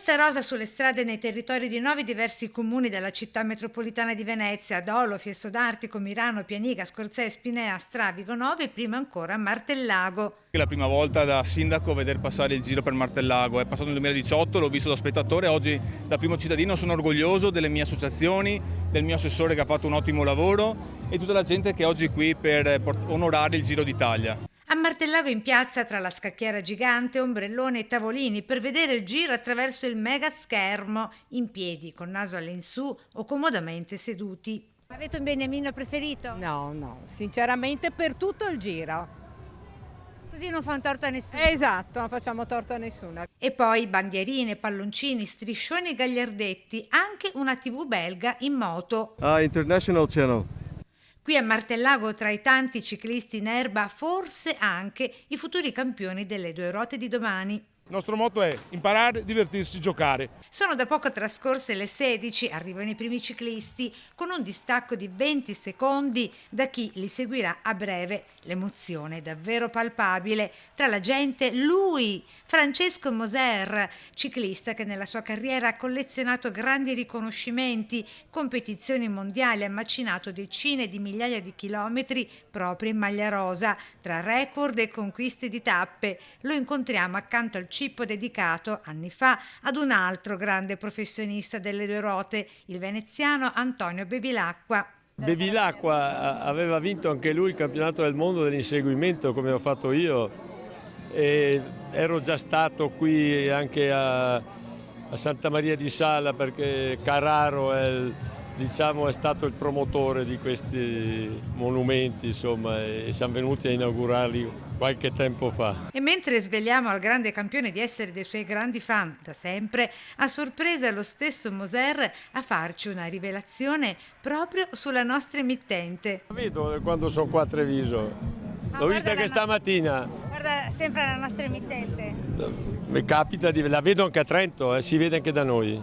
Festa rosa sulle strade e nei territori di 9 diversi comuni della città metropolitana di Venezia, Dolo, Fiesto d'Artico, Mirano, Pianiga, Scorzè, Spinea, Stravigo 9 e prima ancora Martellago. È la prima volta da sindaco veder passare il giro per Martellago, è passato nel 2018, l'ho visto da spettatore, oggi da primo cittadino sono orgoglioso delle mie associazioni, del mio assessore che ha fatto un ottimo lavoro e tutta la gente che è oggi qui per onorare il Giro d'Italia. A Martellago in piazza tra la scacchiera gigante, ombrelloni e tavolini per vedere il giro attraverso il mega schermo, in piedi, con naso all'insù o comodamente seduti. Avete un beniamino preferito? No, sinceramente per tutto il giro. Così non fa un torto a nessuno. Esatto, non facciamo torto a nessuno. E poi bandierine, palloncini, striscioni e gagliardetti, anche una TV belga in moto. International Channel. Qui a Martellago, tra i tanti ciclisti in erba, forse anche i futuri campioni delle due ruote di domani. Il nostro motto è imparare, divertirsi, giocare. Sono da poco trascorse le 16, arrivano i primi ciclisti, con un distacco di 20 secondi da chi li seguirà a breve. L'emozione è davvero palpabile. Tra la gente, lui, Francesco Moser, ciclista che nella sua carriera ha collezionato grandi riconoscimenti, competizioni mondiali, ha macinato decine di migliaia di chilometri proprio in maglia rosa, tra record e conquiste di tappe. Lo incontriamo accanto al cippo dedicato anni fa ad un altro grande professionista delle due ruote, il veneziano Antonio Bevilacqua. Bevilacqua aveva vinto anche lui il campionato del mondo dell'inseguimento come ho fatto io e ero già stato qui anche a Santa Maria di Sala perché Carraro è stato il promotore di questi monumenti, insomma, e siamo venuti a inaugurarli qualche tempo fa. E mentre svegliamo al grande campione di essere dei suoi grandi fan da sempre, a sorpresa lo stesso Moser a farci una rivelazione proprio sulla nostra emittente. La vedo quando sono qua a Treviso, l'ho vista che stamattina. Guarda sempre la nostra emittente. Mi capita, la vedo anche a Trento, si vede anche da noi.